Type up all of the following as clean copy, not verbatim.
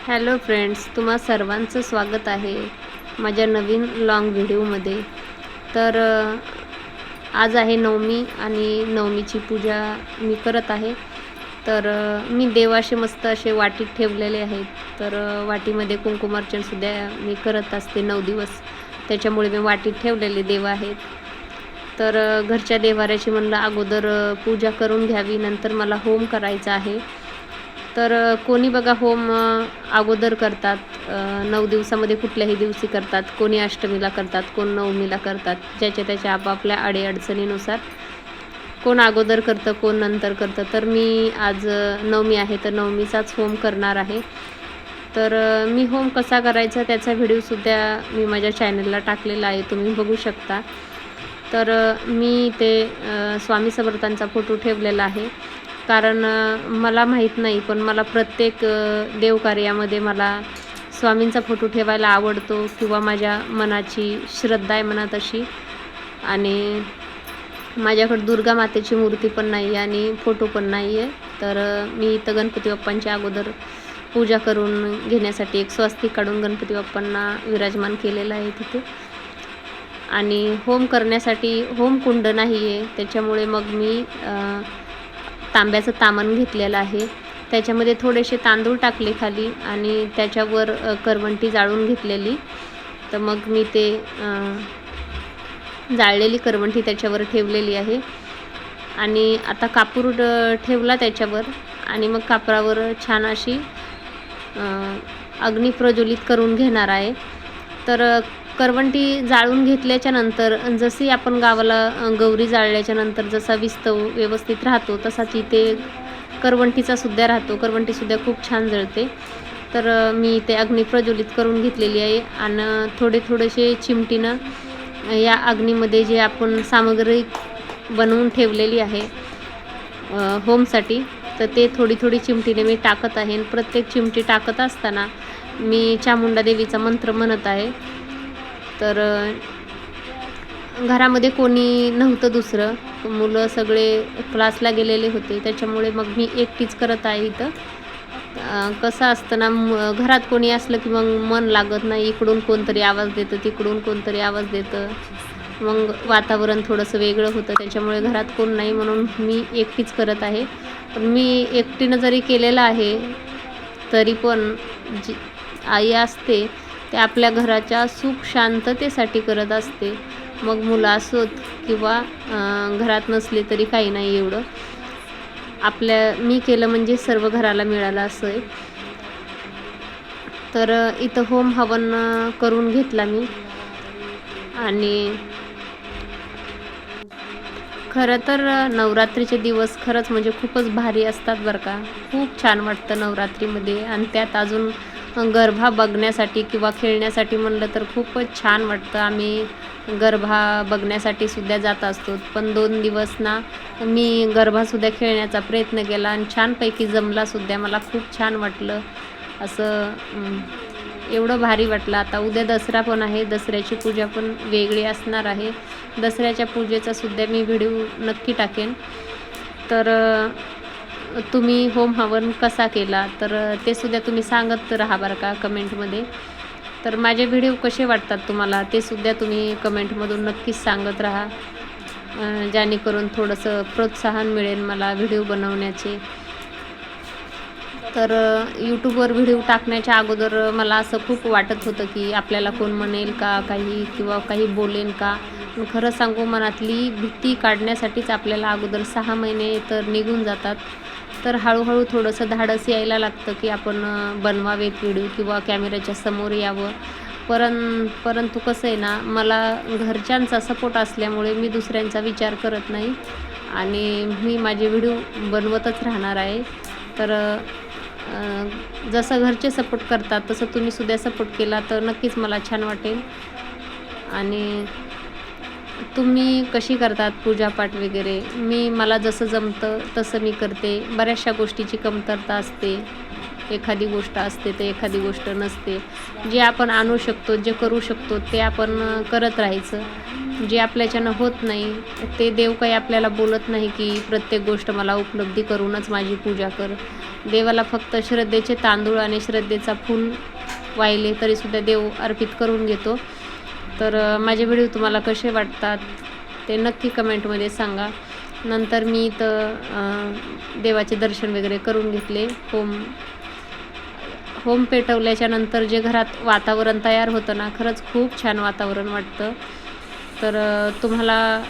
Hello friends, तुम्हा सर्वांचं स्वागत आहे माझ्या नवीन लॉंग व्हिडिओमध्ये. तर आज आहे नवमी आणि नवमीची पूजा मी करत आहे. तर मी देवाचे मस्त असे वाटीत ठेवलेले आहेत. तर वाटीमध्ये कुंकुमार्चनसुद्धा मी करत असते 9 दिवस. त्याच्यामुळे मी वाटीत ठेवलेले देव आहेत. तर घरच्या देवाऱ्याची म्हणलं अगोदर पूजा करून घ्यावी, नंतर मला होम करायचा आहे. तर कोणी बघा होम अगोदर करतात, 9 दिवसामध्ये कुठल्याही दिवशी करतात, कोणी अष्टमीला करतात, कोण नवमीला करतात, ज्याच्या त्याच्या आपापल्या अडीअडचणीनुसार कोण अगोदर करतं, कोण नंतर करतं. तर मी आज नवमी आहे तर नवमीचाच होम करणार आहे. तर मी होम कसा करायचा त्याचा व्हिडिओसुद्धा मी माझ्या चॅनलला टाकलेला आहे, तुम्ही बघू शकता. तर मी ते स्वामी समर्थांचा फोटो ठेवलेला आहे, कारण मला माहीत नाही, पण मला प्रत्येक देवकार्यामध्ये मला स्वामींचा फोटो ठेवायला आवडतो किंवा माझ्या मनाची श्रद्धा आहे म्हणा तशी. आणि माझ्याकडे दुर्गा मातेची मूर्ती पण नाही आहे आणि फोटो पण नाही आहे. तर मी इथं गणपती बाप्पांच्या अगोदर पूजा करून घेण्यासाठी एक स्वस्तिक काढून गणपती बाप्पांना विराजमान केलेलं आहे तिथे. आणि होम करण्यासाठी होम कुंड नाही आहे, त्याच्यामुळे मग मी तांब्याचं तामण घेतलेलं आहे. त्याच्यामध्ये थोडेसे तांदूळ टाकले खाली आणि त्याच्यावर करवंटी जाळून घेतलेली. तर मग मी ते जाळलेली करवंटी त्याच्यावर ठेवलेली आहे. आणि आता कापूर ठेवला त्याच्यावर आणि मग कापरावर छान अशी अग्नी प्रज्वलित करून घेणार आहे. तर करवंटी जाळून घेतल्याच्या नंतर जशी आपण गावाला गौरी जाळल्याच्या नंतर जसा विस्तव व्यवस्थित राहतो तसाच इथे करवंटीचासुद्धा राहतो. करवंटीसुद्धा खूप छान जळते. तर मी ते अग्नी प्रज्वलित करून घेतलेली आहे आणि थोडेसे चिमटीनं या अग्नीमध्ये जे आपण सामग्री बनवून ठेवलेली आहे होमसाठी, तर ते थोडी चिमटीने मी टाकत आहे. आणि प्रत्येक चिमटी टाकत असताना मी चामुंडा देवीचा मंत्र म्हणत आहे. तर घरामध्ये कोणी नव्हतं दुसरं, मुलं सगळे क्लासला गेलेले होते, त्याच्यामुळे मग मी एकटीच करत आहे इथं. कसं असतं ना, घरात कोणी असलं की मग मन लागत नाही. इकडून कोणतरी आवाज देतं, तिकडून कोणतरी आवाज देतं, मग वातावरण थोडंसं वेगळं होतं. त्याच्यामुळे घरात कोण नाही म्हणून मी एकटीच करत आहे. पण मी एकटीनं जरी केलेलं आहे तरी पण जी आई असते ते आपल्या घराच्या सुख शांततेसाठी करत असते. मग मुलं असोत किंवा घरात नसले तरी काही नाही एवढं. मी केलं म्हणजे सर्व घराला मिळालं असं आहे. तर इथं होम हवन करून घेतला मी. आणि खरं तर नवरात्रीचे दिवस खरंच म्हणजे खूपच भारी असतात बरं का. खूप छान वाटतं नवरात्रीमध्ये. आणि त्यात अजून गरबा बघण्यासाठी किंवा खेळण्यासाठी म्हणलं तर खूपच छान वाटतं. आम्ही गरबा बघण्यासाठी सुद्धा जात असतो. पण 2 दिवस ना मी गरबासुद्धा खेळण्याचा प्रयत्न केला आणि छानपैकी जमलासुद्धा. मला खूप छान वाटलं असं, एवढं भारी वाटलं. आता उद्या दसरा पण आहे, दसऱ्याची पूजा पण वेगळी असणार आहे. दसऱ्याच्या पूजेचासुद्धा मी व्हिडिओ नक्की टाकेन. तर तुम्ही होम हवन कसा केला तर ते सुद्धा तुम्ही सांगत राहा बरं का कमेंटमध्ये. तर माझे व्हिडिओ कसे वाटतात तुम्हाला ते सुद्धा तुम्ही कमेंटमधून नक्कीच सांगत राहा, जेणेकरून थोडंसं प्रोत्साहन मिळेल मला व्हिडिओ बनवण्याचे. तर यूट्यूबवर व्हिडिओ टाकण्याच्या अगोदर मला असं खूप वाटत होतं की आपल्याला कोण म्हणेल का काही किंवा काही बोलेन का. पण खरं सांगू, मनातली भीती काढण्यासाठीच आपल्याला अगोदर 6 महिने तर निघून जातात. तर हळूहळू थोडंसं धाडस यायला लागतं की आपण बनवावेत व्हिडिओ किंवा कॅमेऱ्याच्या समोर यावं. परंतु कसं आहे ना, मला घरच्यांचा सपोर्ट असल्यामुळे मी दुसऱ्यांचा विचार करत नाही आणि मी माझे व्हिडिओ बनवतच राहणार आहे. तर जसं घरचे सपोर्ट करतात तसं तुम्हीसुद्धा सपोर्ट केला तर नक्कीच मला छान वाटेल. आणि तुम्ही कशी करतात पूजापाठ वगैरे, मला जसं जमतं तसं मी करते. बऱ्याचशा गोष्टीची कमतरता असते, एखादी गोष्ट असते तर एखादी गोष्ट नसते. जे आपण आणू शकतो, जे करू शकतो ते आपण करत राहायचं. जे आपल्याच्यानं होत नाही ते देव काही आपल्याला बोलत नाही की प्रत्येक गोष्ट मला उपलब्धी करूनच माझी पूजा कर. देवाला फक्त श्रद्धेचे तांदूळ आणि श्रद्धेचा फूल वाहिले तरीसुद्धा देव अर्पित करून घेतो. तर माझे व्हिडिओ तुम्हाला कसे वाटतात ते नक्की कमेंटमध्ये सांगा. नंतर मी इथं देवाचे दर्शन वगैरे करून घेतले. होम पेटवल्याच्या नंतर जे घरात वातावरण तयार होतं ना, खरंच खूप छान वातावरण वाटतं. तर तुम्हाला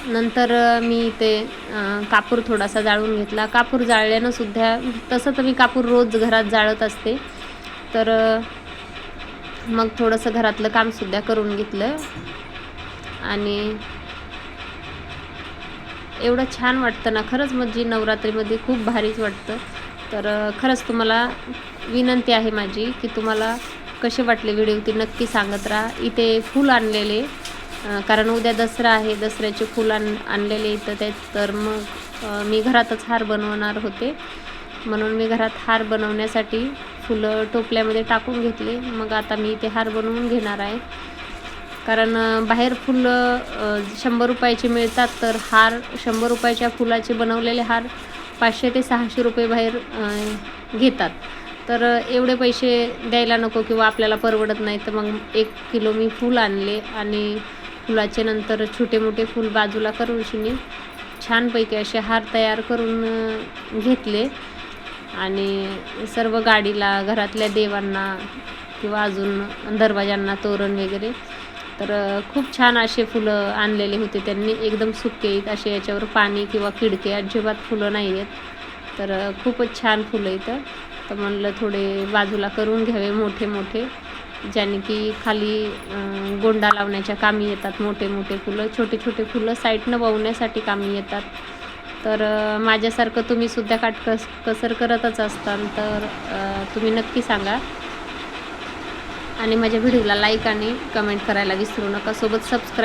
नंतर मी ते कापूर थोडासा जाळून घेतला. कापूर जाळल्यानं सुद्धा तसं तर मी कापूर रोज घरात जाळत असते. तर मग थोडंसं घरातलं कामसुद्धा करून घेतलं आणि एवढं छान वाटतं ना, खरंच म्हणजे नवरात्रीमध्ये खूप भारीच वाटतं. तर खरंच तुम्हाला विनंती आहे माझी की तुम्हाला कसे वाटले व्हिडिओ ते नक्की सांगत राहा. इथे फूल आणलेले, कारण उद्या दसरा आहे, दसऱ्याचे फूल आणलेले इथं ते. तर मग मी घरातच हार बनवणार होते, म्हणून मी घरात हार बनवण्यासाठी फुलं टोपल्यामध्ये टाकून घेतले. मग आता मी इथे हार बनवून घेणार आहे. कारण बाहेर फुलं 100 रुपयाचे मिळतात, तर हार 100 रुपयाच्या फुलाचे बनवलेले हार 500 ते 600 रुपये बाहेर घेतात. तर एवढे पैसे द्यायला नको किंवा आपल्याला परवडत नाही. तर मग 1 किलो मी फूल आणले आणि फुलाचे नंतर छोटे मोठे फूल बाजूला करून छानपैकी असे हार तयार करून घेतले आणि सर्व गाडीला, घरातल्या देवांना किंवा अजून दरवाजांना तोरण वगैरे. तर खूप छान असे फुलं आणलेले होते त्यांनी, एकदम सुके आहेत असे, याच्यावर पाणी किंवा किडके अजिबात फुलं नाही आहेत. तर खूपच छान फुलं इथं. तर म्हणलं थोडे बाजूला करून घ्यावे मोठे मोठे, ज्याने की खाली गोंडा लावण्याच्या कामी येतात. मोठे मोठे फुलं, छोटे छोटे फुलं साईडनं वाहण्यासाठी कामी येतात. तर माझ्यासारखं तुम्हीसुद्धा काटकसर करतच असताल तर तुम्ही नक्की सांगा आणि माझ्या व्हिडिओला लाईक आणि कमेंट करायला विसरू नका. सोबत सबस्क्राईब